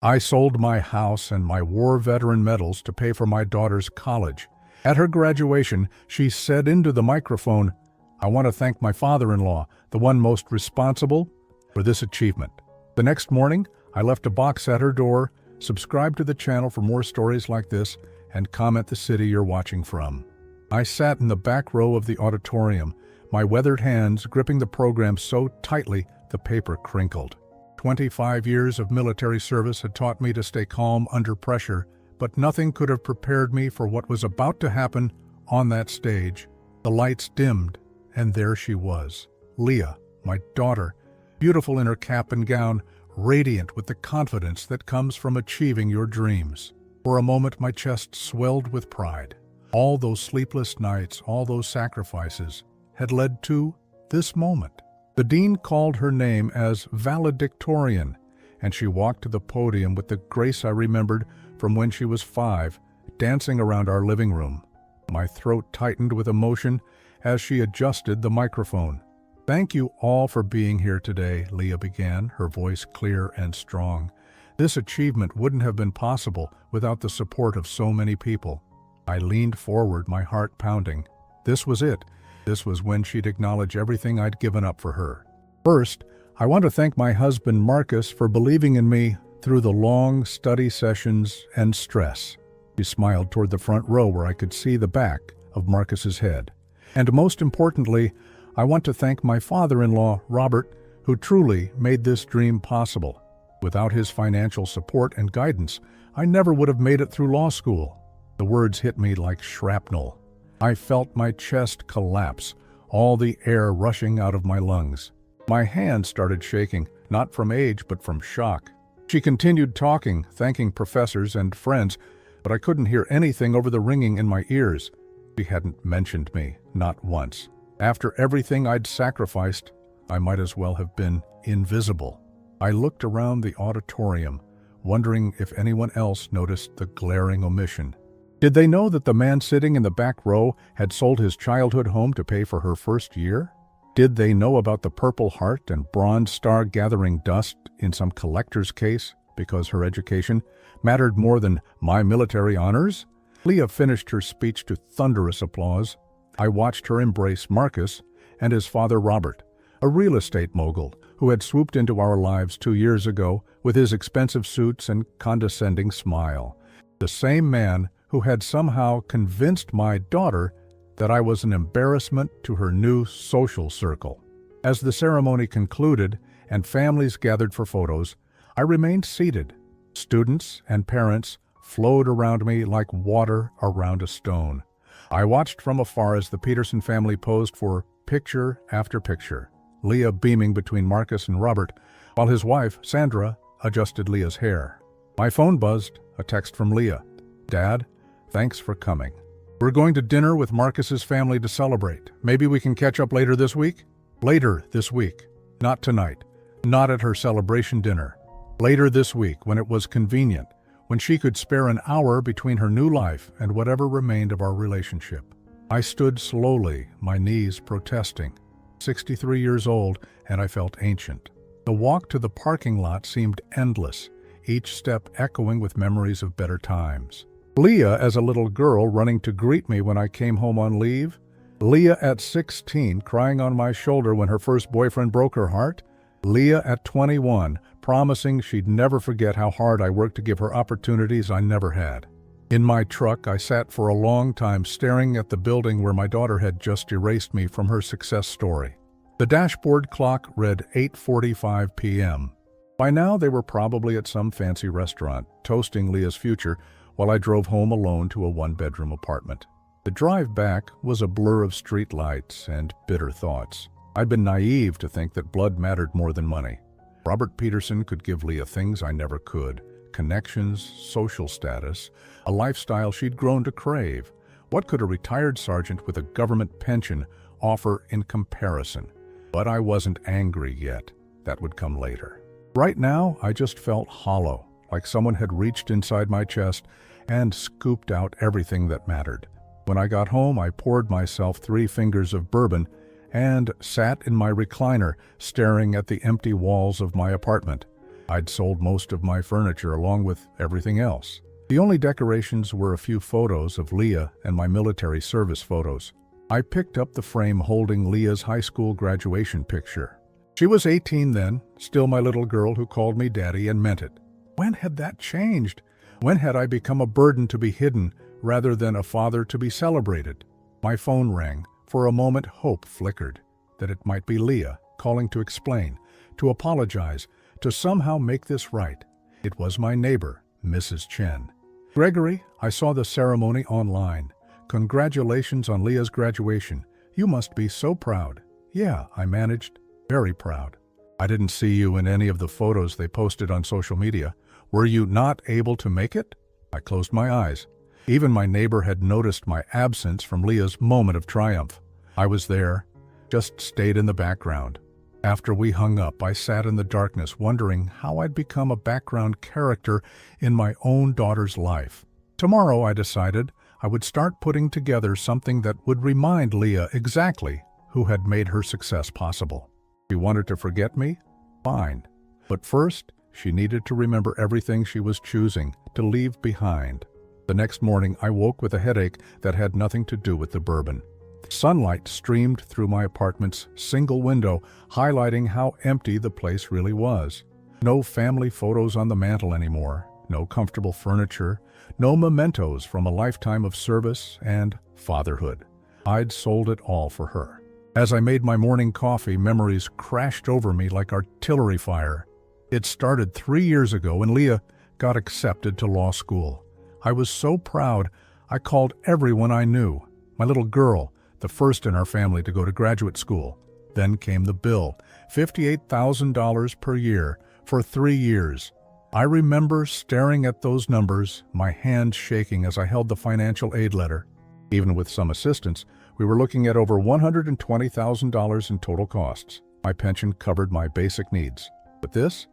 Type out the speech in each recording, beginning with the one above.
I sold my house and my war veteran medals to pay for my daughter's college. At her graduation, she said into the microphone, "I want to thank my father-in-law, the one most responsible, for this achievement." The next morning, I left a box at her door. Subscribe to the channel for more stories like this, and comment the city you're watching from. I sat in the back row of the auditorium, my weathered hands gripping the program so tightly the paper crinkled. 25 years of military service had taught me to stay calm under pressure, but nothing could have prepared me for what was about to happen on that stage. The lights dimmed, and there she was, Leah, my daughter, beautiful in her cap and gown, radiant with the confidence that comes from achieving your dreams. For a moment, my chest swelled with pride. All those sleepless nights, all those sacrifices, had led to this moment. The dean called her name as valedictorian, and she walked to the podium with the grace I remembered from when she was 5, dancing around our living room. My throat tightened with emotion as she adjusted the microphone. "Thank you all for being here today," Leah began, her voice clear and strong. "This achievement wouldn't have been possible without the support of so many people." I leaned forward, my heart pounding. This was it. This was when she'd acknowledge everything I'd given up for her. "First, I want to thank my husband Marcus for believing in me through the long study sessions and stress." She smiled toward the front row where I could see the back of Marcus's head. "And most importantly, I want to thank my father-in-law, Robert, who truly made this dream possible. Without his financial support and guidance, I never would have made it through law school." The words hit me like shrapnel. I felt my chest collapse, all the air rushing out of my lungs. My hands started shaking, not from age but from shock. She continued talking, thanking professors and friends, but I couldn't hear anything over the ringing in my ears. She hadn't mentioned me, not once. After everything I'd sacrificed, I might as well have been invisible. I looked around the auditorium, wondering if anyone else noticed the glaring omission. Did they know that the man sitting in the back row had sold his childhood home to pay for her first year? Did they know about the Purple Heart and Bronze Star gathering dust in some collector's case because her education mattered more than my military honors? Leah finished her speech to thunderous applause. I watched her embrace Marcus and his father Robert, a real estate mogul who had swooped into our lives 2 years ago with his expensive suits and condescending smile. The same man who had somehow convinced my daughter that I was an embarrassment to her new social circle. As the ceremony concluded and families gathered for photos, I remained seated. Students and parents flowed around me like water around a stone. I watched from afar as the Peterson family posed for picture after picture, Leah beaming between Marcus and Robert, while his wife, Sandra, adjusted Leah's hair. My phone buzzed, a text from Leah. "Dad, thanks for coming. We're going to dinner with Marcus's family to celebrate. Maybe we can catch up later this week?" Later this week. Not tonight. Not at her celebration dinner. Later this week, when it was convenient, when she could spare an hour between her new life and whatever remained of our relationship. I stood slowly, my knees protesting. 63 years old, and I felt ancient. The walk to the parking lot seemed endless, each step echoing with memories of better times. Leah as a little girl running to greet me when I came home on leave. Leah at 16 crying on my shoulder when her first boyfriend broke her heart. Leah at 21 promising she'd never forget how hard I worked to give her opportunities I never had. In my truck, I sat for a long time staring at the building where my daughter had just erased me from her success story. The dashboard clock read 8:45 p.m. By now, they were probably at some fancy restaurant, toasting Leah's future, while I drove home alone to a one-bedroom apartment. The drive back was a blur of streetlights and bitter thoughts. I'd been naive to think that blood mattered more than money. Robert Peterson could give Leah things I never could: connections, social status, a lifestyle she'd grown to crave. What could a retired sergeant with a government pension offer in comparison? But I wasn't angry yet. That would come later. Right now, I just felt hollow, like someone had reached inside my chest and scooped out everything that mattered. When I got home, I poured myself 3 fingers of bourbon and sat in my recliner, staring at the empty walls of my apartment. I'd sold most of my furniture along with everything else. The only decorations were a few photos of Leah and my military service photos. I picked up the frame holding Leah's high school graduation picture. She was 18 then, still my little girl who called me daddy and meant it. When had that changed? When had I become a burden to be hidden rather than a father to be celebrated? My phone rang. For a moment, hope flickered that it might be Leah calling to explain, to apologize, to somehow make this right. It was my neighbor, Mrs. Chen. "Gregory, I saw the ceremony online. Congratulations on Leah's graduation. You must be so proud." "Yeah," I managed. "Very proud." "I didn't see you in any of the photos they posted on social media. Were you not able to make it?" I closed my eyes. Even my neighbor had noticed my absence from Leah's moment of triumph. I was there, just stayed in the background. After we hung up, I sat in the darkness wondering how I'd become a background character in my own daughter's life. Tomorrow, I decided, I would start putting together something that would remind Leah exactly who had made her success possible. She wanted to forget me? Fine. But first, she needed to remember everything she was choosing to leave behind. The next morning, I woke with a headache that had nothing to do with the bourbon. Sunlight streamed through my apartment's single window, highlighting how empty the place really was. No family photos on the mantel anymore, no comfortable furniture, no mementos from a lifetime of service and fatherhood. I'd sold it all for her. As I made my morning coffee, memories crashed over me like artillery fire. It started 3 years ago when Leah got accepted to law school. I was so proud, I called everyone I knew. My little girl, the first in our family to go to graduate school. Then came the bill, $58,000 per year for 3 years. I remember staring at those numbers, my hands shaking as I held the financial aid letter. Even with some assistance, we were looking at over $120,000 in total costs. My pension covered my basic needs. But this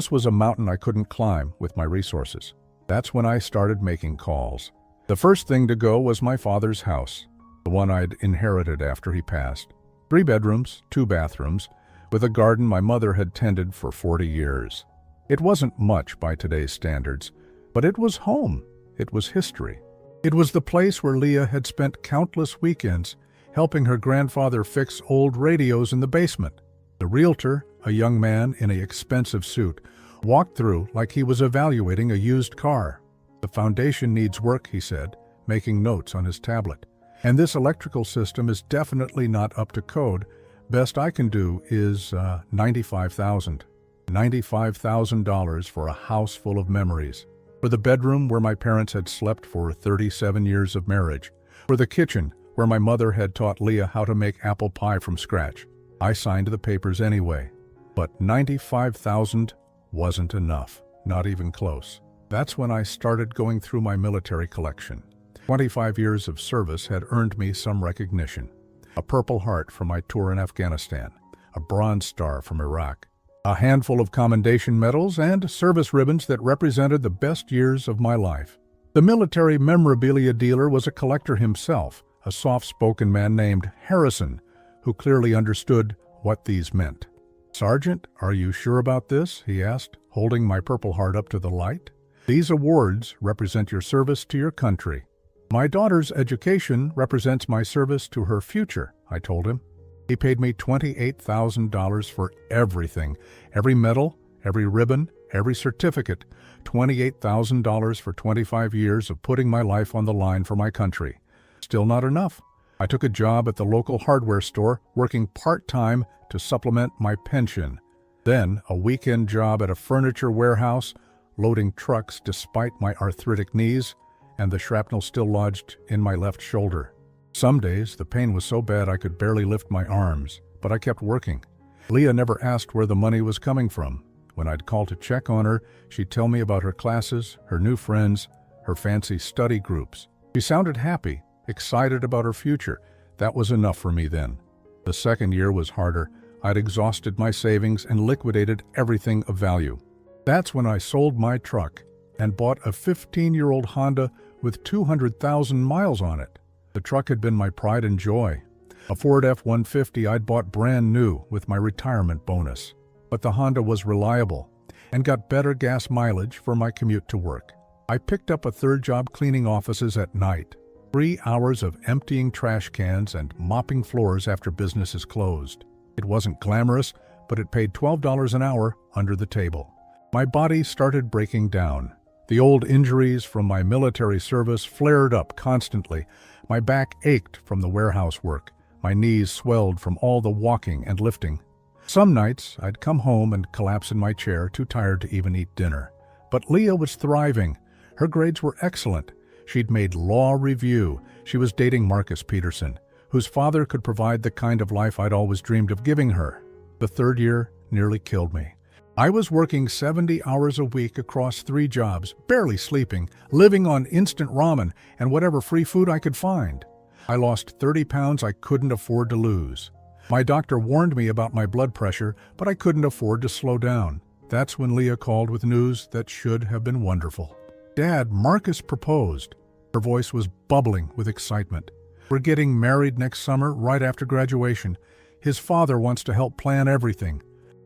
was a mountain I couldn't climb with my resources. That's when I started making calls. The first thing to go was my father's house, the one I'd inherited after he passed. 3 bedrooms, 2 bathrooms, with a garden my mother had tended for 40 years. It wasn't much by today's standards, but it was home. It was history. It was the place where Leah had spent countless weekends helping her grandfather fix old radios in the basement. The realtor, a young man in an expensive suit, walked through like he was evaluating a used car. "The foundation needs work," he said, making notes on his tablet. "And this electrical system is definitely not up to code. Best I can do is $95,000. $95,000 for a house full of memories. For the bedroom where my parents had slept for 37 years of marriage. For the kitchen where my mother had taught Leah how to make apple pie from scratch. I signed the papers anyway. But $95,000 wasn't enough, not even close. That's when I started going through my military collection. 25 years of service had earned me some recognition. A Purple Heart from my tour in Afghanistan, a Bronze Star from Iraq, a handful of commendation medals and service ribbons that represented the best years of my life. The military memorabilia dealer was a collector himself, a soft-spoken man named Harrison, who clearly understood what these meant. "Sergeant, are you sure about this?" he asked, holding my Purple Heart up to the light. "These awards represent your service to your country." "My daughter's education represents my service to her future," I told him. He paid me $28,000 for everything, every medal, every ribbon, every certificate, $28,000 for 25 years of putting my life on the line for my country. Still not enough. I took a job at the local hardware store, working part-time to supplement my pension. Then a weekend job at a furniture warehouse, loading trucks despite my arthritic knees and the shrapnel still lodged in my left shoulder. Some days the pain was so bad I could barely lift my arms, but I kept working. Leah never asked where the money was coming from. When I'd call to check on her, she'd tell me about her classes, her new friends, her fancy study groups. She sounded happy, excited about her future. That was enough for me then. The second year was harder. I'd exhausted my savings and liquidated everything of value. That's when I sold my truck and bought a 15-year-old Honda with 200,000 miles on it. The truck had been my pride and joy. A Ford F-150 I'd bought brand new with my retirement bonus. But the Honda was reliable. and got better gas mileage for my commute to work. I picked up a third job cleaning offices at night. 3 hours of emptying trash cans and mopping floors after business is closed. It wasn't glamorous, but it paid $12 an hour under the table. My body started breaking down. The old injuries from my military service flared up constantly. My back ached from the warehouse work. My knees swelled from all the walking and lifting. Some nights, I'd come home and collapse in my chair, too tired to even eat dinner. But Leah was thriving. Her grades were excellent. She'd made law review. She was dating Marcus Peterson, whose father could provide the kind of life I'd always dreamed of giving her. The third year nearly killed me. I was working 70 hours a week across 3 jobs, barely sleeping, living on instant ramen and whatever free food I could find. I lost 30 pounds I couldn't afford to lose. My doctor warned me about my blood pressure, but I couldn't afford to slow down. That's when Leah called with news that should have been wonderful. "Dad, Marcus proposed." Her voice was bubbling with excitement. "We're getting married next summer, right after graduation. His father wants to help plan everything."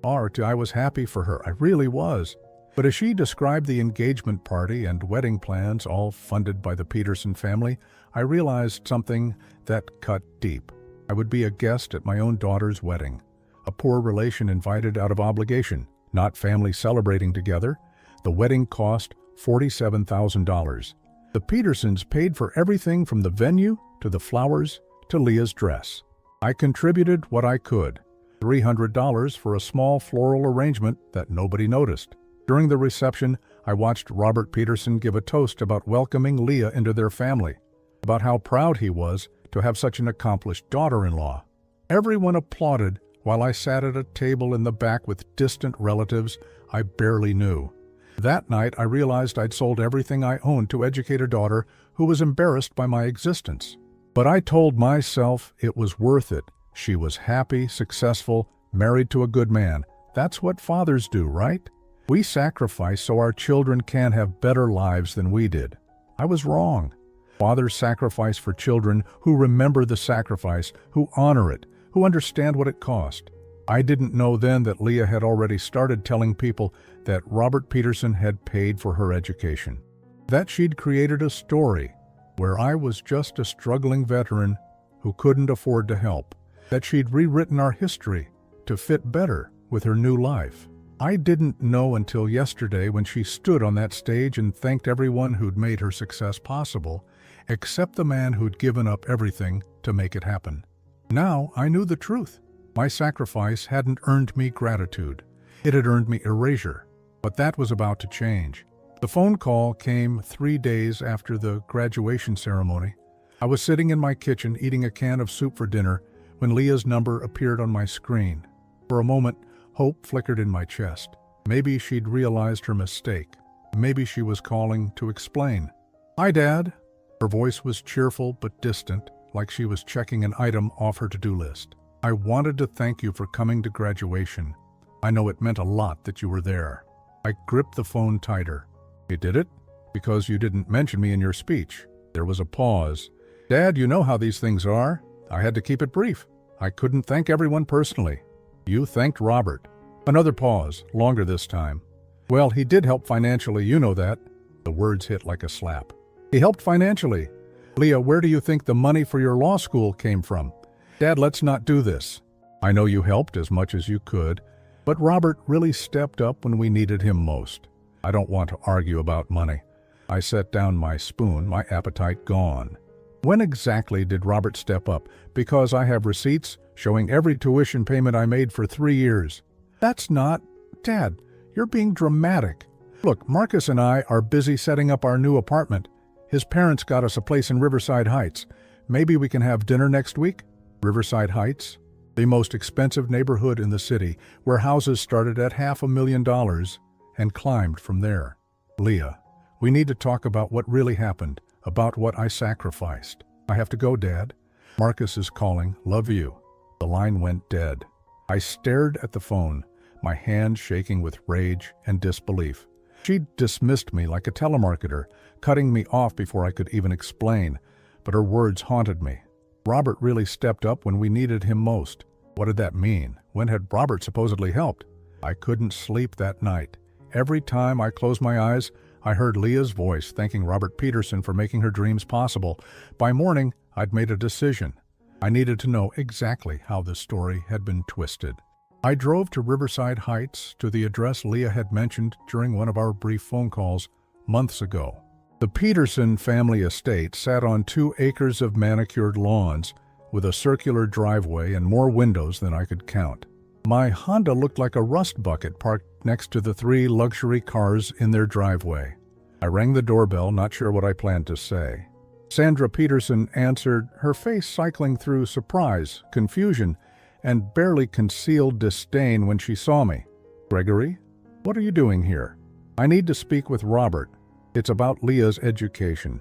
I was happy for her. I really was. But as she described the engagement party and wedding plans, all funded by the Peterson family, I realized something that cut deep. I would be a guest at my own daughter's wedding. A poor relation invited out of obligation, not family celebrating together. The wedding cost $47,000. The Petersons paid for everything from the venue to the flowers to Leah's dress. I contributed what I could. $300 for a small floral arrangement that nobody noticed. During the reception, I watched Robert Peterson give a toast about welcoming Leah into their family, about how proud he was to have such an accomplished daughter-in-law. Everyone applauded while I sat at a table in the back with distant relatives I barely knew. That night, I realized I'd sold everything I owned to educate a daughter who was embarrassed by my existence. But I told myself it was worth it. She was happy, successful, married to a good man. That's what fathers do, right? We sacrifice so our children can have better lives than we did. I was wrong. Fathers sacrifice for children who remember the sacrifice, who honor it, who understand what it cost. I didn't know then that Leah had already started telling people that Robert Peterson had paid for her education, that she'd created a story where I was just a struggling veteran who couldn't afford to help, that she'd rewritten our history to fit better with her new life. I didn't know until yesterday when she stood on that stage and thanked everyone who'd made her success possible, except the man who'd given up everything to make it happen. Now I knew the truth. My sacrifice hadn't earned me gratitude. It had earned me erasure. But that was about to change. The phone call came 3 days after the graduation ceremony. I was sitting in my kitchen eating a can of soup for dinner when Leah's number appeared on my screen. For a moment, hope flickered in my chest. Maybe she'd realized her mistake. Maybe she was calling to explain. "Hi, Dad." Her voice was cheerful but distant, like she was checking an item off her to-do list. "I wanted to thank you for coming to graduation. I know it meant a lot that you were there." I gripped the phone tighter. "You did it? Because you didn't mention me in your speech." There was a pause. "Dad, you know how these things are. I had to keep it brief. I couldn't thank everyone personally." "You thanked Robert." Another pause, longer this time. "Well, he did help financially, you know that." The words hit like a slap. "He helped financially. Leah, where do you think the money for your law school came from?" "Dad, let's not do this. I know you helped as much as you could, but Robert really stepped up when we needed him most. I don't want to argue about money." I set down my spoon, my appetite gone. "When exactly did Robert step up? Because I have receipts showing every tuition payment I made for 3 years." "That's not..." "Dad, you're being dramatic. Look, Marcus and I are busy setting up our new apartment. His parents got us a place in Riverside Heights. Maybe we can have dinner next week?" Riverside Heights? The most expensive neighborhood in the city, where houses started at $500,000 and climbed from there. "Leah, we need to talk about what really happened, about what I sacrificed." "I have to go, Dad. Marcus is calling. Love you." The line went dead. I stared at the phone, my hand shaking with rage and disbelief. She dismissed me like a telemarketer, cutting me off before I could even explain, but her words haunted me. Robert really stepped up when we needed him most. What did that mean? When had Robert supposedly helped? I couldn't sleep that night. every time I closed my eyes, I heard Leah's voice thanking Robert Peterson for making her dreams possible. By morning, I'd made a decision. I needed to know exactly how this story had been twisted. I drove to Riverside Heights, to the address Leah had mentioned during one of our brief phone calls months ago. The Peterson family estate sat on 2 acres of manicured lawns, with a circular driveway and more windows than I could count. My Honda looked like a rust bucket parked next to the 3 luxury cars in their driveway. I rang the doorbell, not sure what I planned to say. Sandra Peterson answered, her face cycling through surprise, confusion, and barely concealed disdain when she saw me. "Gregory, what are you doing here?" "I need to speak with Robert. It's about Leah's education."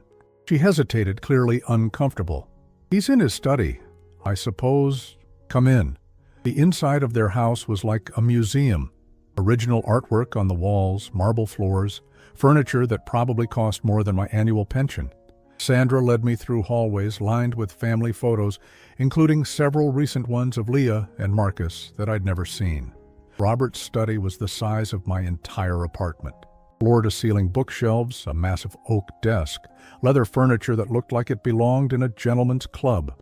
She hesitated, clearly uncomfortable. "He's in his study, I suppose." "Come in." The inside of their house was like a museum. Original artwork on the walls, marble floors, furniture that probably cost more than my annual pension. Sandra led me through hallways lined with family photos, including several recent ones of Leah and Marcus that I'd never seen. Robert's study was the size of my entire apartment. Floor-to-ceiling bookshelves, a massive oak desk, leather furniture that looked like it belonged in a gentleman's club.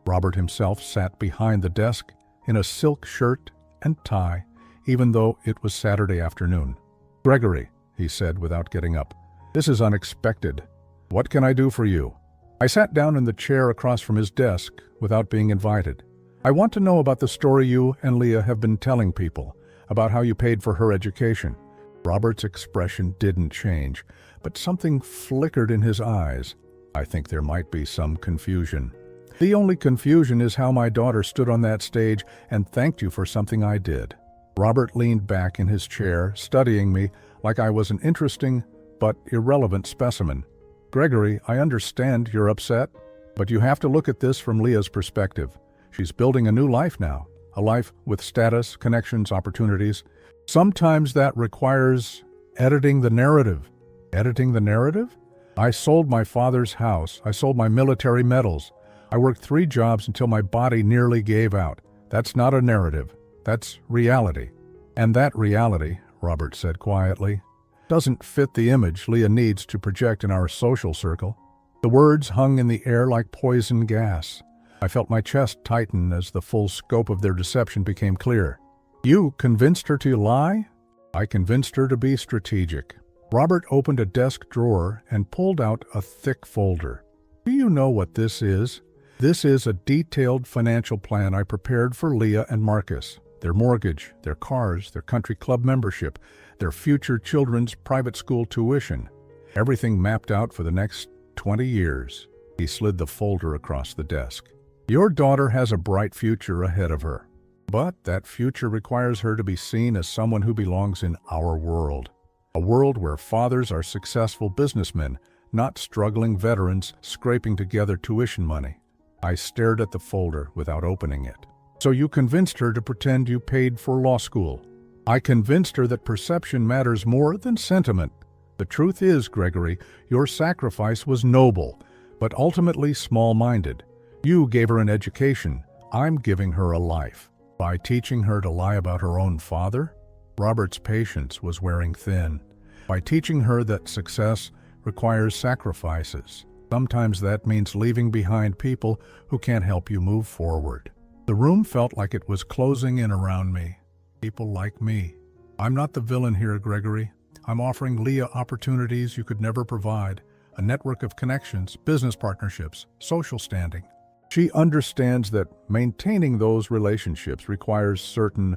Robert himself sat behind the desk in a silk shirt and tie, even though it was Saturday afternoon. "Gregory," he said without getting up, "this is unexpected. What can I do for you?" I sat down in the chair across from his desk without being invited. "I want to know about the story you and Leah have been telling people, about how you paid for her education." Robert's expression didn't change, but something flickered in his eyes. "I think there might be some confusion." "The only confusion is how my daughter stood on that stage and thanked you for something I did." Robert leaned back in his chair, studying me like I was an interesting but irrelevant specimen. "Gregory, I understand you're upset, but you have to look at this from Leah's perspective. She's building a new life now, a life with status, connections, opportunities. Sometimes that requires editing the narrative." "Editing the narrative?" "I sold my father's house. I sold my military medals. I worked 3 jobs until my body nearly gave out. That's not a narrative. That's reality." "And that reality," Robert said quietly, "doesn't fit the image Leah needs to project in our social circle." The words hung in the air like poison gas. I felt my chest tighten as the full scope of their deception became clear. "You convinced her to lie?" "I convinced her to be strategic." Robert opened a desk drawer and pulled out a thick folder. "Do you know what this is?" "This is a detailed financial plan I prepared for Leah and Marcus. Their mortgage, their cars, their country club membership, their future children's private school tuition. Everything mapped out for the next 20 years. He slid the folder across the desk. "Your daughter has a bright future ahead of her. But that future requires her to be seen as someone who belongs in our world. A world where fathers are successful businessmen, not struggling veterans scraping together tuition money." I stared at the folder without opening it. "So you convinced her to pretend you paid for law school?" "I convinced her that perception matters more than sentiment. The truth is, Gregory, your sacrifice was noble, but ultimately small-minded. You gave her an education. I'm giving her a life. By teaching her to lie about her own father?" Robert's patience was wearing thin. "By teaching her that success requires sacrifices. Sometimes that means leaving behind people who can't help you move forward." The room felt like it was closing in around me. People like me. "I'm not the villain here, Gregory. I'm offering Leah opportunities you could never provide, a network of connections, business partnerships, social standing. She understands that maintaining those relationships requires certain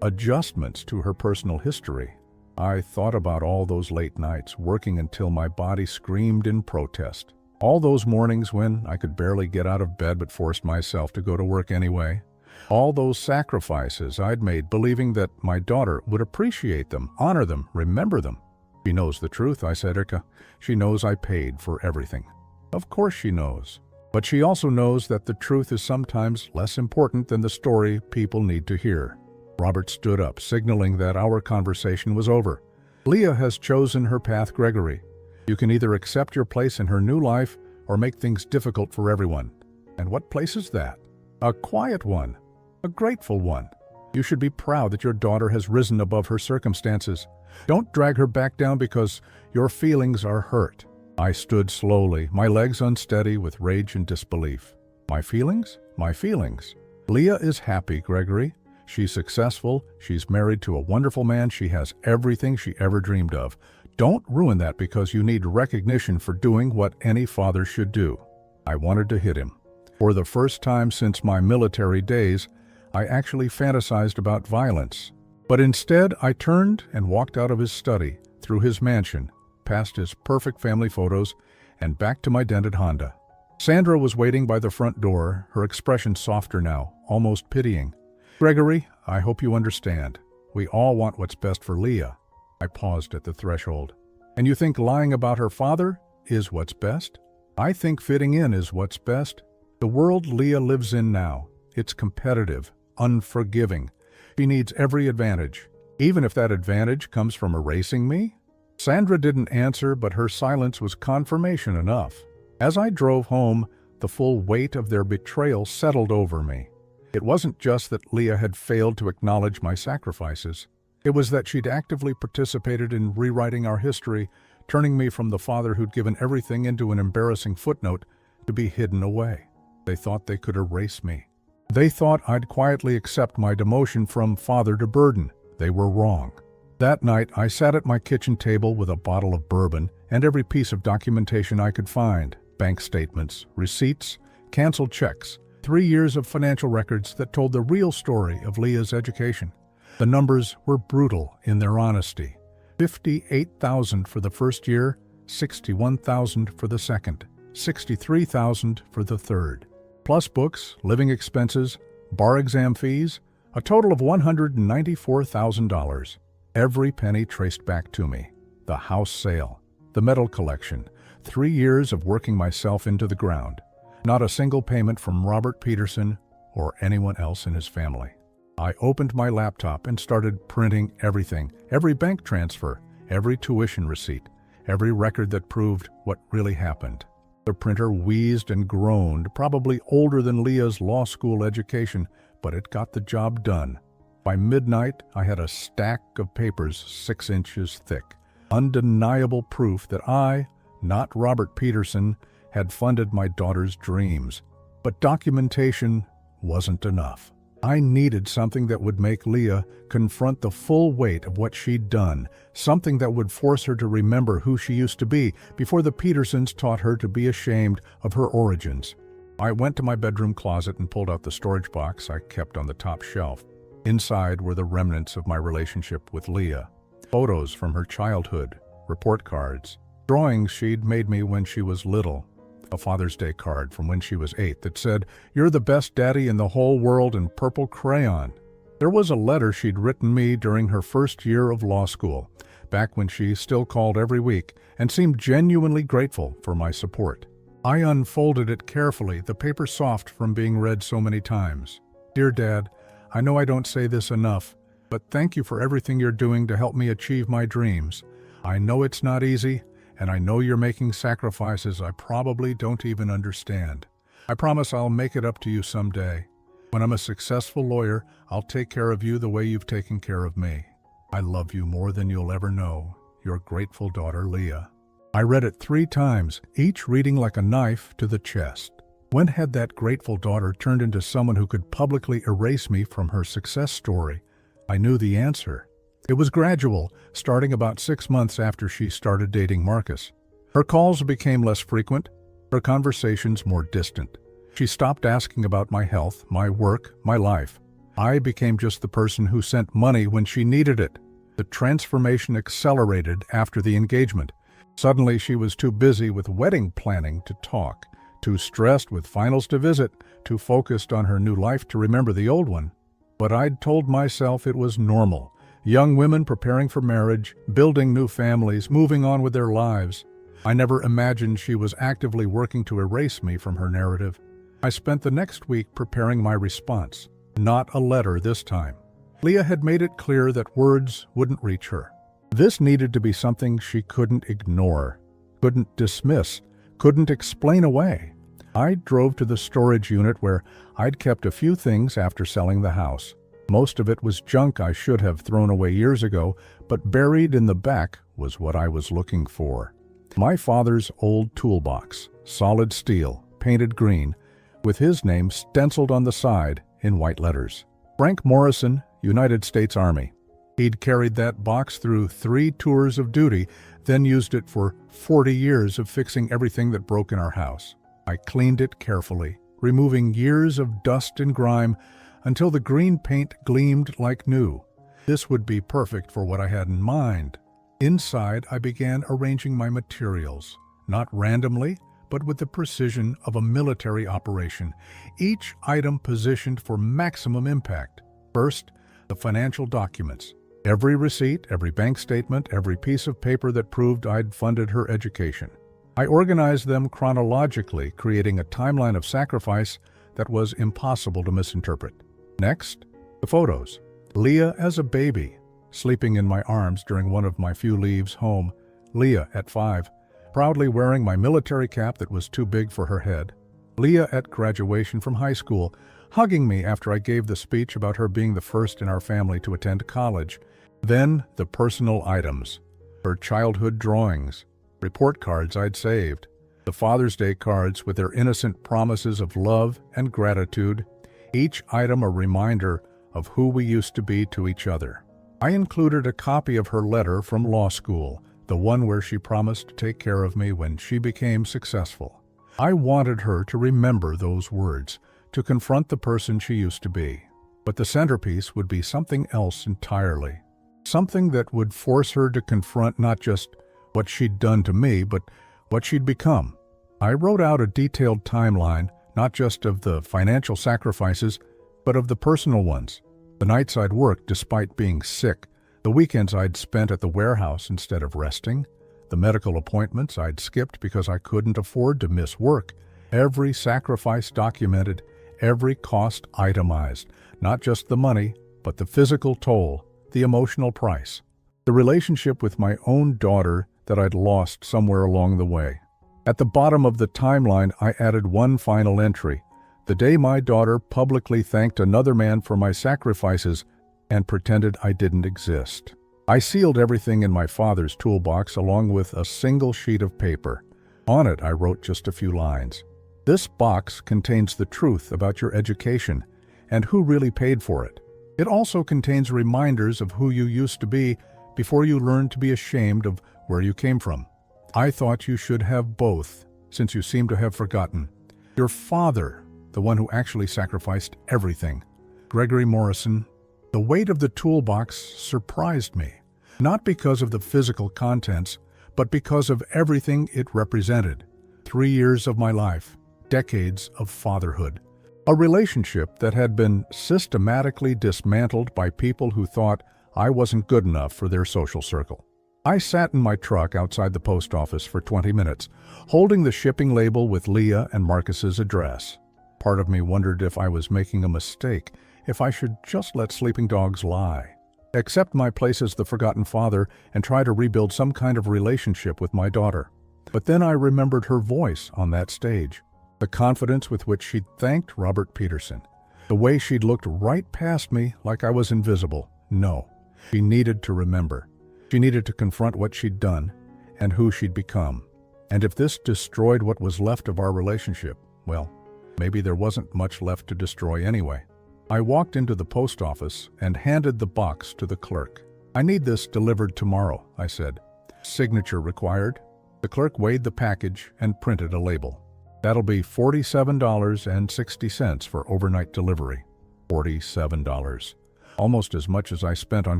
adjustments to her personal history." I thought about all those late nights, working until my body screamed in protest. All those mornings when I could barely get out of bed but forced myself to go to work anyway. All those sacrifices I'd made believing that my daughter would appreciate them, honor them, remember them. "She knows the truth," I said, "Erica. She knows I paid for everything." "Of course she knows. But she also knows that the truth is sometimes less important than the story people need to hear." Robert stood up, signaling that our conversation was over. "Leah has chosen her path, Gregory. You can either accept your place in her new life or make things difficult for everyone. And what place is that? A quiet one, a grateful one. You should be proud that your daughter has risen above her circumstances. Don't drag her back down because your feelings are hurt. I stood slowly, my legs unsteady with rage and disbelief. My feelings? My feelings. Leah is happy, Gregory. She's successful, she's married to a wonderful man, she has everything she ever dreamed of. Don't ruin that because you need recognition for doing what any father should do. I wanted to hit him. For the first time since my military days, I actually fantasized about violence. But instead, I turned and walked out of his study, through his mansion, past his perfect family photos, and back to my dented Honda. Sandra was waiting by the front door, her expression softer now, almost pitying. Gregory, I hope you understand. We all want what's best for Leah. I paused at the threshold. And you think lying about her father is what's best? I think fitting in is what's best. The world Leah lives in now, it's competitive, unforgiving. She needs every advantage, even if that advantage comes from erasing me. Sandra didn't answer, but her silence was confirmation enough. As I drove home, the full weight of their betrayal settled over me. It wasn't just that Leah had failed to acknowledge my sacrifices. It was that she'd actively participated in rewriting our history, turning me from the father who'd given everything into an embarrassing footnote to be hidden away. They thought they could erase me. They thought I'd quietly accept my demotion from father to burden. They were wrong. That night, I sat at my kitchen table with a bottle of bourbon and every piece of documentation I could find. Bank statements, receipts, canceled checks, 3 years of financial records that told the real story of Leah's education. The numbers were brutal in their honesty. $58,000 for the first year, $61,000 for the second, $63,000 for the third. Plus books, living expenses, bar exam fees, a total of $194,000. Every penny traced back to me. The house sale, the medal collection, 3 years of working myself into the ground. Not a single payment from Robert Peterson or anyone else in his family. I opened my laptop and started printing everything, every bank transfer, every tuition receipt, every record that proved what really happened. The printer wheezed and groaned, probably older than Leah's law school education, but it got the job done. By midnight, I had a stack of papers 6 inches thick. Undeniable proof that I, not Robert Peterson, had funded my daughter's dreams. But documentation wasn't enough. I needed something that would make Leah confront the full weight of what she'd done, something that would force her to remember who she used to be before the Petersons taught her to be ashamed of her origins. I went to my bedroom closet and pulled out the storage box I kept on the top shelf. Inside were the remnants of my relationship with Leah. Photos from her childhood, report cards, drawings she'd made me when she was little. A Father's Day card from when she was 8 that said, "You're the best daddy in the whole world," in purple crayon. There was a letter she'd written me during her first year of law school, back when she still called every week and seemed genuinely grateful for my support. I unfolded it carefully, the paper soft from being read so many times. "Dear Dad, I know I don't say this enough, but thank you for everything you're doing to help me achieve my dreams. I know it's not easy, and I know you're making sacrifices I probably don't even understand. I promise I'll make it up to you someday. When I'm a successful lawyer, I'll take care of you the way you've taken care of me. I love you more than you'll ever know. Your grateful daughter, Leah." I read it 3 times, each reading like a knife to the chest. When had that grateful daughter turned into someone who could publicly erase me from her success story? I knew the answer. It was gradual, starting about 6 months after she started dating Marcus. Her calls became less frequent, her conversations more distant. She stopped asking about my health, my work, my life. I became just the person who sent money when she needed it. The transformation accelerated after the engagement. Suddenly she was too busy with wedding planning to talk, too stressed with finals to visit, too focused on her new life to remember the old one. But I'd told myself it was normal. Young women preparing for marriage, building new families, moving on with their lives. I never imagined she was actively working to erase me from her narrative. I spent the next week preparing my response. Not a letter this time. Leah had made it clear that words wouldn't reach her. This needed to be something she couldn't ignore, couldn't dismiss, couldn't explain away. I drove to the storage unit where I'd kept a few things after selling the house. Most of it was junk I should have thrown away years ago, But buried in the back was what I was looking for. My father's old toolbox, solid steel, painted green, with his name stenciled on the side in white letters. Frank Morrison, United States Army. He'd carried that box through 3 tours of duty, then used it for 40 years of fixing everything that broke in our house. I cleaned it carefully, removing years of dust and grime until the green paint gleamed like new. This would be perfect for what I had in mind. Inside, I began arranging my materials, not randomly, but with the precision of a military operation, each item positioned for maximum impact. First, the financial documents. Every receipt, every bank statement, every piece of paper that proved I'd funded her education. I organized them chronologically, creating a timeline of sacrifice that was impossible to misinterpret. Next, the photos. Leah as a baby, sleeping in my arms during one of my few leaves home. Leah at 5, proudly wearing my military cap that was too big for her head. Leah at graduation from high school, hugging me after I gave the speech about her being the first in our family to attend college. Then the personal items, her childhood drawings, report cards I'd saved, the Father's Day cards with their innocent promises of love and gratitude, each item a reminder of who we used to be to each other. I included a copy of her letter from law school, the one where she promised to take care of me when she became successful. I wanted her to remember those words, to confront the person she used to be. But the centerpiece would be something else entirely. Something that would force her to confront not just what she'd done to me, but what she'd become. I wrote out a detailed timeline, not just of the financial sacrifices, but of the personal ones. The nights I'd worked despite being sick, the weekends I'd spent at the warehouse instead of resting, the medical appointments I'd skipped because I couldn't afford to miss work. Every sacrifice documented, every cost itemized, not just the money, but the physical toll, the emotional price, the relationship with my own daughter that I'd lost somewhere along the way. At the bottom of the timeline, I added one final entry, the day my daughter publicly thanked another man for my sacrifices and pretended I didn't exist. I sealed everything in my father's toolbox along with a single sheet of paper. On it, I wrote just a few lines. This box contains the truth about your education and who really paid for it. It also contains reminders of who you used to be before you learned to be ashamed of where you came from. I thought you should have both, since you seem to have forgotten. Your father, the one who actually sacrificed everything. Gregory Morrison. The weight of the toolbox surprised me, not because of the physical contents, but because of everything it represented. 3 years of my life, decades of fatherhood. A relationship that had been systematically dismantled by people who thought I wasn't good enough for their social circle. I sat in my truck outside the post office for 20 minutes, holding the shipping label with Leah and Marcus's address. Part of me wondered if I was making a mistake, if I should just let sleeping dogs lie, accept my place as the forgotten father, and try to rebuild some kind of relationship with my daughter. But then I remembered her voice on that stage. The confidence with which she'd thanked Robert Peterson. The way she'd looked right past me like I was invisible. No, she needed to remember. She needed to confront what she'd done and who she'd become. And if this destroyed what was left of our relationship, well, maybe there wasn't much left to destroy anyway. I walked into the post office and handed the box to the clerk. I need this delivered tomorrow, I said. Signature required. The clerk weighed the package and printed a label. That'll be $47.60 for overnight delivery. $47. Almost as much as I spent on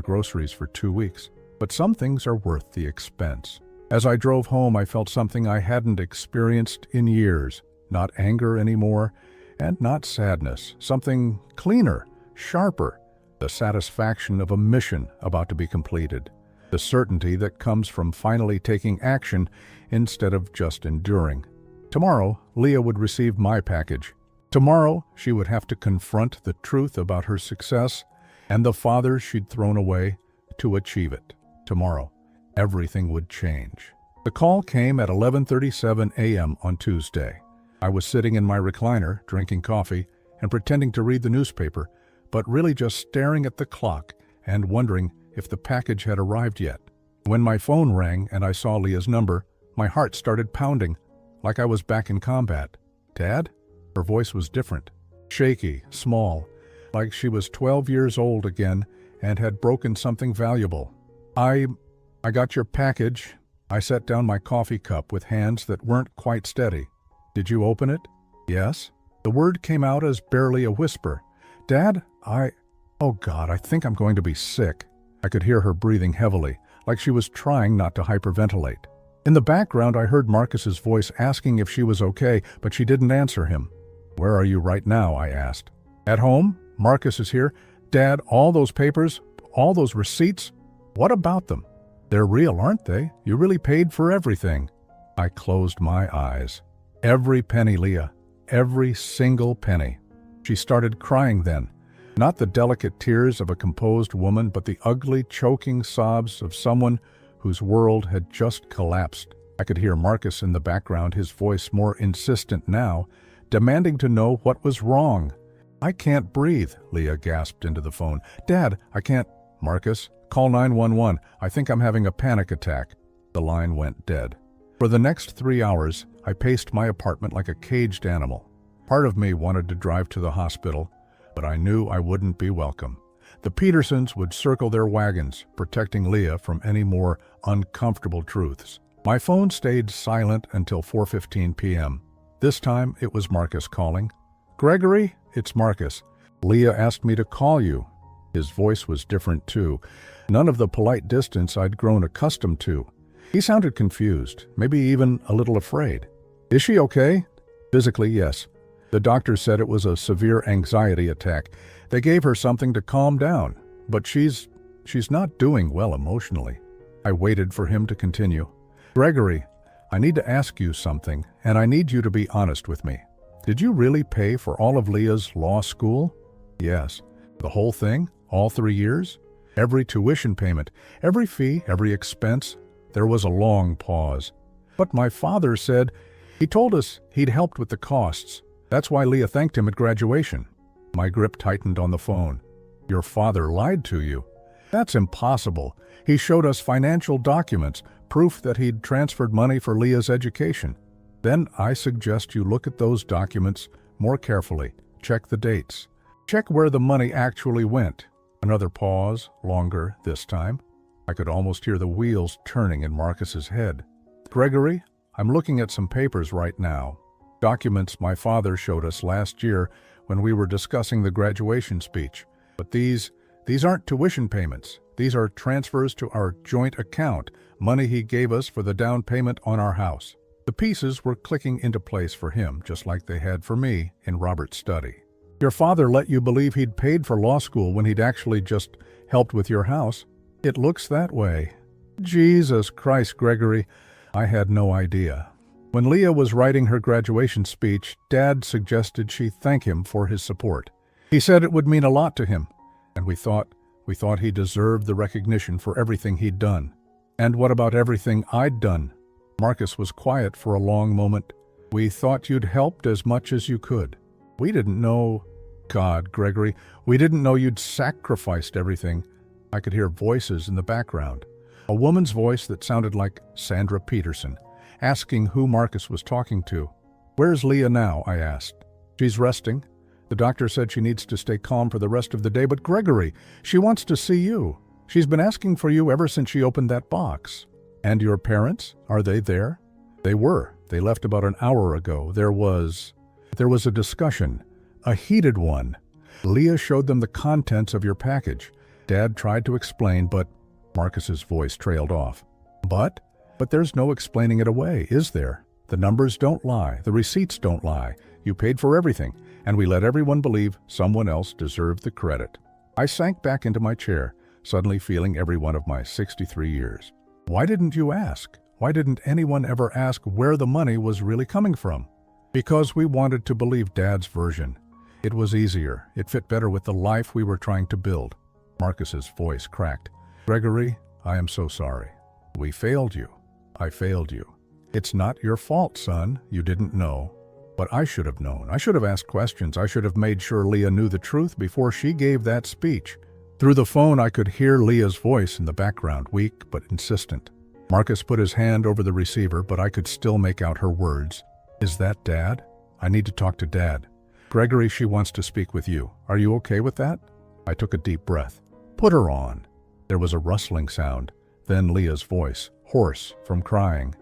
groceries for 2 weeks. But some things are worth the expense. As I drove home, I felt something I hadn't experienced in years. Not anger anymore, and not sadness. Something cleaner, sharper. The satisfaction of a mission about to be completed. The certainty that comes from finally taking action instead of just enduring. Tomorrow, Leah would receive my package. Tomorrow, she would have to confront the truth about her success and the father she'd thrown away to achieve it. Tomorrow, everything would change. The call came at 11:37 a.m. on Tuesday. I was sitting in my recliner, drinking coffee and pretending to read the newspaper, but really just staring at the clock and wondering if the package had arrived yet. When my phone rang and I saw Leah's number, my heart started pounding, like I was back in combat. "Dad?" Her voice was different. Shaky, small, like she was 12 years old again and had broken something valuable. I got your package." I set down my coffee cup with hands that weren't quite steady. "Did you open it?" "Yes." The word came out as barely a whisper. "Dad, oh God, I think I'm going to be sick." I could hear her breathing heavily, like she was trying not to hyperventilate. In the background, I heard Marcus's voice asking if she was okay, but she didn't answer him. "Where are you right now?" I asked. "At home. Marcus is here. Dad, all those papers, all those receipts, what about them? They're real, aren't they? You really paid for everything." I closed my eyes. "Every penny, Leah. Every single penny." She started crying then. Not the delicate tears of a composed woman, but the ugly, choking sobs of someone whose world had just collapsed. I could hear Marcus in the background, his voice more insistent now, demanding to know what was wrong. "I can't breathe," Leah gasped into the phone. "Dad, I can't." "Marcus, call 911. I think I'm having a panic attack." The line went dead. For the next 3 hours, I paced my apartment like a caged animal. Part of me wanted to drive to the hospital, but I knew I wouldn't be welcome. The Petersons would circle their wagons, protecting Leah from any more uncomfortable truths. My phone stayed silent until 4:15 p.m. This time, it was Marcus calling. "Gregory, it's Marcus. Leah asked me to call you." His voice was different too, none of the polite distance I'd grown accustomed to. He sounded confused, maybe even a little afraid. "Is she okay?" "Physically, yes. The doctor said it was a severe anxiety attack. They gave her something to calm down, but she's not doing well emotionally." I waited for him to continue. "Gregory, I need to ask you something, and I need you to be honest with me. Did you really pay for all of Leah's law school?" "Yes." "The whole thing? All 3 years? Every tuition payment, every fee, every expense?" There was a long pause. "But my father said, he told us he'd helped with the costs. That's why Leah thanked him at graduation." My grip tightened on the phone. "Your father lied to you?" "That's impossible. He showed us financial documents, proof that he'd transferred money for Leah's education." "Then I suggest you look at those documents more carefully. Check the dates. Check where the money actually went." Another pause, longer this time. I could almost hear the wheels turning in Marcus's head. "Gregory, I'm looking at some papers right now. Documents my father showed us last year when we were discussing the graduation speech. But these aren't tuition payments. These are transfers to our joint account, money he gave us for the down payment on our house." The pieces were clicking into place for him, just like they had for me in Robert's study. "Your father let you believe he'd paid for law school when he'd actually just helped with your house?" "It looks that way." "Jesus Christ, Gregory, I had no idea." When Leah was writing her graduation speech, Dad suggested she thank him for his support. He said it would mean a lot to him, and we thought he deserved the recognition for everything he'd done. "And what about everything I'd done?" Marcus was quiet for a long moment. "We thought you'd helped as much as you could. We didn't know..." "God, Gregory, we didn't know you'd sacrificed everything." I could hear voices in the background. A woman's voice that sounded like Sandra Peterson, asking who Marcus was talking to. "Where's Leah now?" I asked. "She's resting. The doctor said she needs to stay calm for the rest of the day, but Gregory, she wants to see you. She's been asking for you ever since she opened that box." "And your parents? Are they there?" "They were. They left about an hour ago. There was a discussion, a heated one. Leah showed them the contents of your package. Dad tried to explain, but..." Marcus's voice trailed off. But there's no explaining it away, is there? The numbers don't lie. The receipts don't lie. You paid for everything, and we let everyone believe someone else deserved the credit." I sank back into my chair, suddenly feeling every one of my 63 years. Why didn't you ask? Why didn't anyone ever ask where the money was really coming from? Because we wanted to believe Dad's version. It was easier. It fit better with the life we were trying to build. Marcus's voice cracked. "Gregory, I am so sorry. We failed you. I failed you. It's not your fault, son. You didn't know. But I should have known. I should have asked questions. I should have made sure Leah knew the truth before she gave that speech." Through the phone, I could hear Leah's voice in the background, weak but insistent. Marcus put his hand over the receiver, but I could still make out her words. "Is that Dad? I need to talk to Dad. Gregory, she wants to speak with you. Are you okay with that?" I took a deep breath. "Put her on." There was a rustling sound, then Leah's voice, hoarse from crying.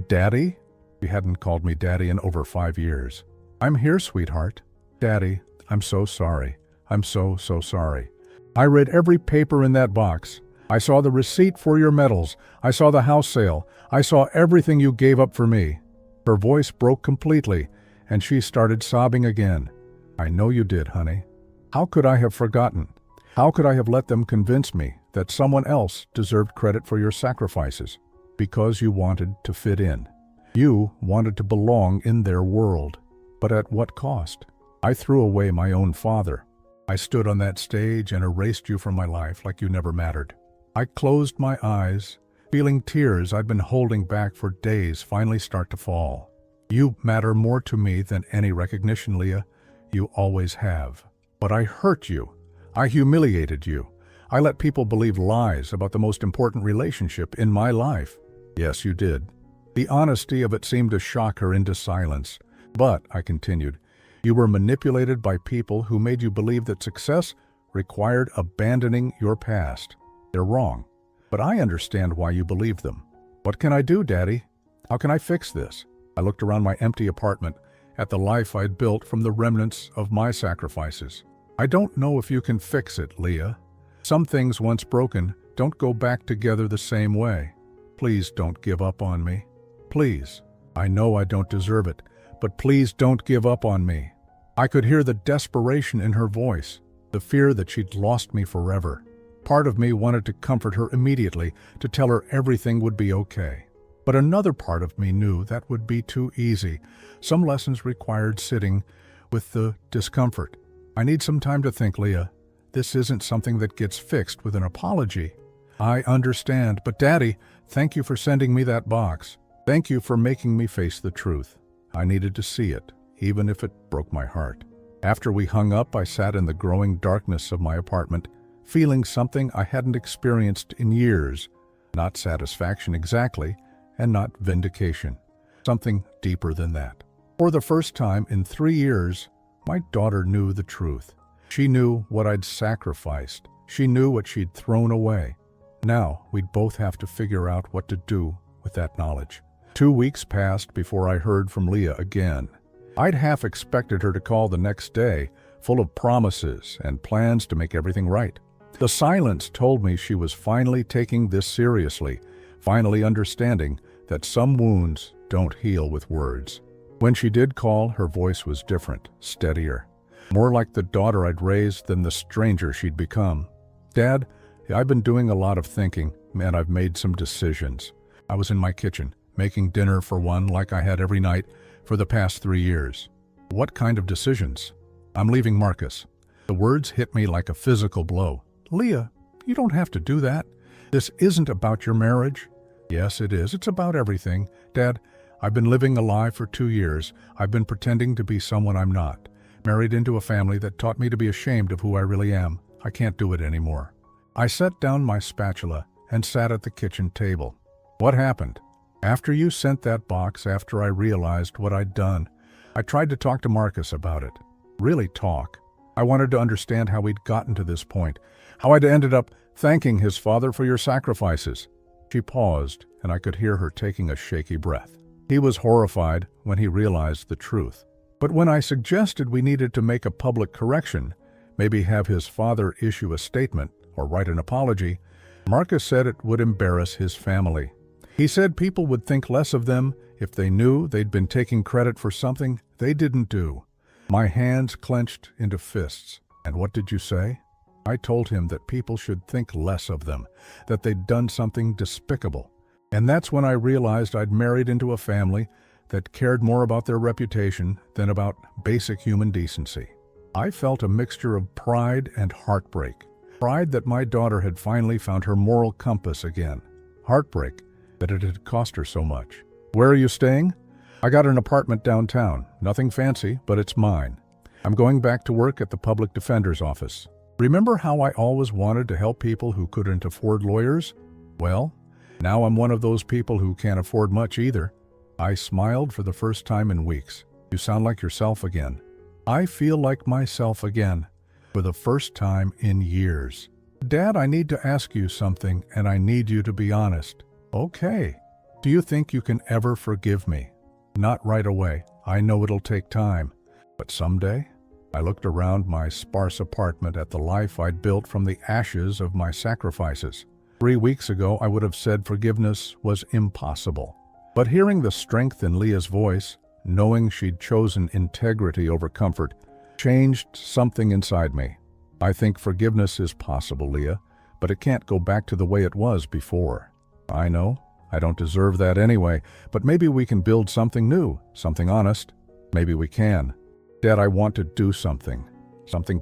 "Daddy?" She hadn't called me Daddy in over 5 years. "I'm here, sweetheart." "Daddy, I'm so sorry. I'm so sorry. I read every paper in that box. I saw the receipt for your medals. I saw the house sale. I saw everything you gave up for me." Her voice broke completely, and she started sobbing again. "I know you did, honey. How could I have forgotten? How could I have let them convince me that someone else deserved credit for your sacrifices? Because you wanted to fit in. You wanted to belong in their world. But at what cost? I threw away my own father. I stood on that stage and erased you from my life like you never mattered. I closed my eyes, feeling tears I'd been holding back for days finally start to fall. You matter more to me than any recognition, Leah. You always have. But I hurt you. I humiliated you. I let people believe lies about the most important relationship in my life. Yes, you did. The honesty of it seemed to shock her into silence. But, I continued, you were manipulated by people who made you believe that success required abandoning your past. They're wrong. But I understand why you believe them. What can I do, Daddy? How can I fix this? I looked around my empty apartment at the life I'd built from the remnants of my sacrifices. I don't know if you can fix it, Leah. Some things once broken don't go back together the same way. Please don't give up on me. Please. I know I don't deserve it, but please don't give up on me. I could hear the desperation in her voice, the fear that she'd lost me forever. Part of me wanted to comfort her immediately, to tell her everything would be okay. But another part of me knew that would be too easy. Some lessons required sitting with the discomfort. I need some time to think, Leah. This isn't something that gets fixed with an apology. I understand, but Daddy, thank you for sending me that box. Thank you for making me face the truth. I needed to see it, even if it broke my heart. After we hung up, I sat in the growing darkness of my apartment, feeling something I hadn't experienced in years. Not satisfaction exactly, and not vindication. Something deeper than that. For the first time in 3 years, my daughter knew the truth. She knew what I'd sacrificed. She knew what she'd thrown away. Now, we'd both have to figure out what to do with that knowledge. 2 weeks passed before I heard from Leah again. I'd half expected her to call the next day, full of promises and plans to make everything right. The silence told me she was finally taking this seriously, finally understanding that some wounds don't heal with words. When she did call, her voice was different, steadier. More like the daughter I'd raised than the stranger she'd become. Dad, I've been doing a lot of thinking, and I've made some decisions. I was in my kitchen, making dinner for one like I had every night for the past 3 years. What kind of decisions? I'm leaving Marcus. The words hit me like a physical blow. Leah, you don't have to do that. This isn't about your marriage. Yes, it is. It's about everything. Dad, I've been living a lie for 2 years. I've been pretending to be someone I'm not. Married into a family that taught me to be ashamed of who I really am. I can't do it anymore. I set down my spatula and sat at the kitchen table. What happened? After you sent that box, after I realized what I'd done, I tried to talk to Marcus about it. Really talk. I wanted to understand how we'd gotten to this point, how I'd ended up thanking his father for your sacrifices. She paused, and I could hear her taking a shaky breath. He was horrified when he realized the truth. But when I suggested we needed to make a public correction, maybe have his father issue a statement or write an apology, Marcus said it would embarrass his family. He said people would think less of them if they knew they'd been taking credit for something they didn't do. My hands clenched into fists. And what did you say? I told him that people should think less of them, that they'd done something despicable. And that's when I realized I'd married into a family that cared more about their reputation than about basic human decency. I felt a mixture of pride and heartbreak. Pride that my daughter had finally found her moral compass again. Heartbreak that it had cost her so much. Where are you staying? I got an apartment downtown. Nothing fancy, but it's mine. I'm going back to work at the public defender's office. Remember how I always wanted to help people who couldn't afford lawyers? Well, now I'm one of those people who can't afford much either. I smiled for the first time in weeks. You sound like yourself again. I feel like myself again, for the first time in years. Dad, I need to ask you something, and I need you to be honest. Okay. Do you think you can ever forgive me? Not right away. I know it'll take time. But someday? I looked around my sparse apartment at the life I'd built from the ashes of my sacrifices. 3 weeks ago, I would have said forgiveness was impossible. But hearing the strength in Leah's voice, knowing she'd chosen integrity over comfort, changed something inside me. I think forgiveness is possible, Leah, but it can't go back to the way it was before. I know, I don't deserve that anyway, but maybe we can build something new, something honest. Maybe we can. Dad, I want to do something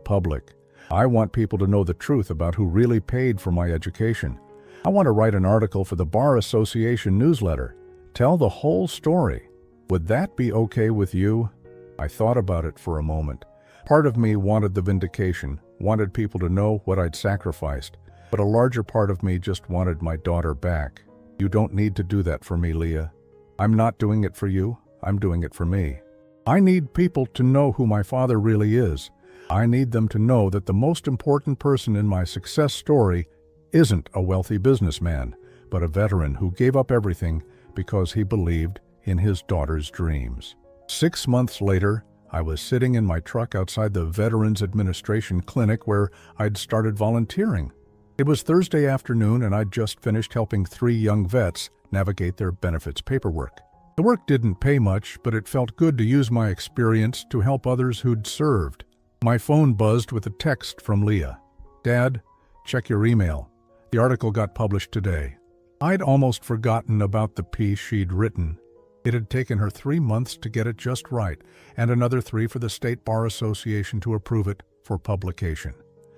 public. I want people to know the truth about who really paid for my education. I want to write an article for the Bar Association newsletter. Tell the whole story. Would that be okay with you? I thought about it for a moment. Part of me wanted the vindication, wanted people to know what I'd sacrificed, but a larger part of me just wanted my daughter back. You don't need to do that for me, Leah. I'm not doing it for you. I'm doing it for me. I need people to know who my father really is. I need them to know that the most important person in my success story isn't a wealthy businessman, but a veteran who gave up everything because he believed in his daughter's dreams. 6 months later, I was sitting in my truck outside the Veterans Administration clinic where I'd started volunteering. It was Thursday afternoon, and I'd just finished helping 3 young vets navigate their benefits paperwork. The work didn't pay much, but it felt good to use my experience to help others who'd served. My phone buzzed with a text from Leah. Dad, check your email. The article got published today. I'd almost forgotten about the piece she'd written. It had taken her 3 months to get it just right, and another 3 for the State Bar Association to approve it for publication.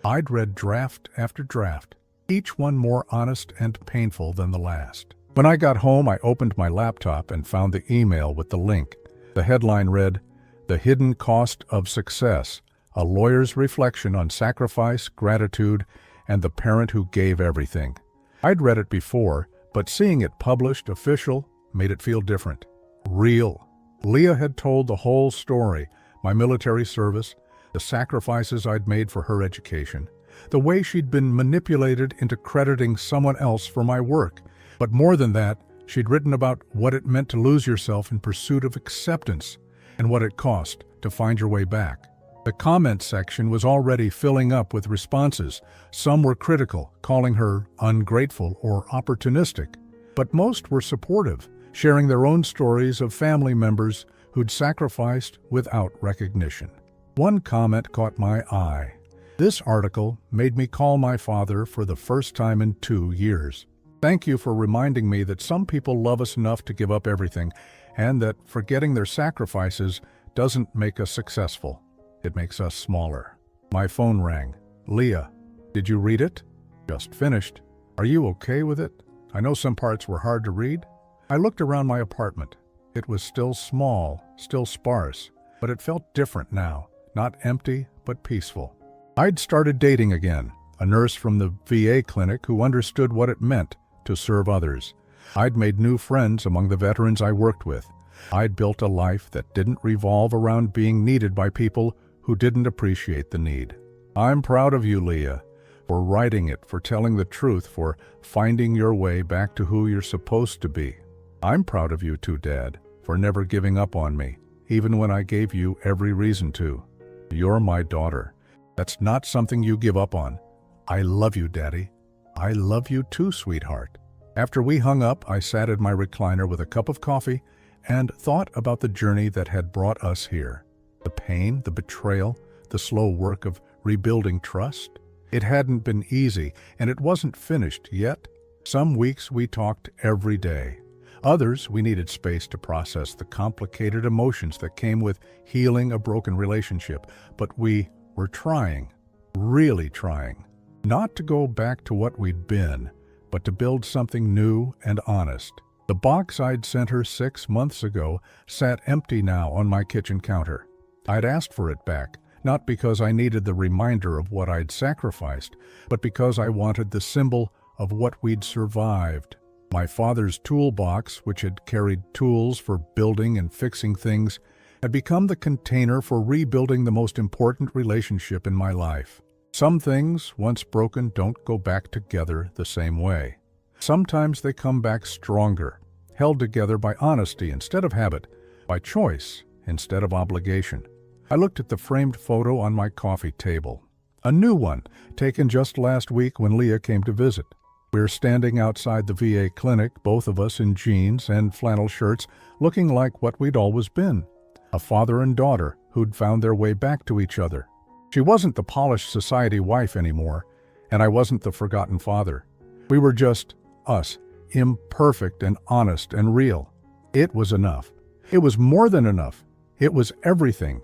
I'd read draft after draft, each one more honest and painful than the last. When I got home, I opened my laptop and found the email with the link. The headline read, "The Hidden Cost of Success, a Lawyer's Reflection on Sacrifice, Gratitude, and the Parent Who Gave Everything." I'd read it before, but seeing it published, official, made it feel different. Real. Leah had told the whole story, my military service, the sacrifices I'd made for her education, the way she'd been manipulated into crediting someone else for my work. But more than that, she'd written about what it meant to lose yourself in pursuit of acceptance and what it cost to find your way back. The comment section was already filling up with responses. Some were critical, calling her ungrateful or opportunistic, but most were supportive, sharing their own stories of family members who'd sacrificed without recognition. One comment caught my eye. This article made me call my father for the first time in 2 years. Thank you for reminding me that some people love us enough to give up everything, and that forgetting their sacrifices doesn't make us successful. It makes us smaller. My phone rang. Leah, did you read it? Just finished. Are you okay with it? I know some parts were hard to read. I looked around my apartment. It was still small, still sparse, but it felt different now. Not empty, but peaceful. I'd started dating again, a nurse from the VA clinic who understood what it meant to serve others. I'd made new friends among the veterans I worked with. I'd built a life that didn't revolve around being needed by people who didn't appreciate the need. I'm proud of you, Leah, for writing it, for telling the truth, for finding your way back to who you're supposed to be. I'm proud of you too, Dad, for never giving up on me, even when I gave you every reason to. You're my daughter. That's not something you give up on. I love you, Daddy. I love you too, sweetheart. After we hung up, I sat in my recliner with a cup of coffee and thought about the journey that had brought us here. The pain, the betrayal, the slow work of rebuilding trust. It hadn't been easy, and it wasn't finished yet. Some weeks we talked every day. Others, we needed space to process the complicated emotions that came with healing a broken relationship. But we were trying, really trying, not to go back to what we'd been, but to build something new and honest. The box I'd sent her 6 months ago sat empty now on my kitchen counter. I'd asked for it back, not because I needed the reminder of what I'd sacrificed, but because I wanted the symbol of what we'd survived. My father's toolbox, which had carried tools for building and fixing things, had become the container for rebuilding the most important relationship in my life. Some things, once broken, don't go back together the same way. Sometimes they come back stronger, held together by honesty instead of habit, by choice instead of obligation. I looked at the framed photo on my coffee table. A new one, taken just last week when Leah came to visit. We were standing outside the VA clinic, both of us in jeans and flannel shirts, looking like what we'd always been. A father and daughter who'd found their way back to each other. She wasn't the polished society wife anymore, and I wasn't the forgotten father. We were just us, imperfect and honest and real. It was enough. It was more than enough. It was everything.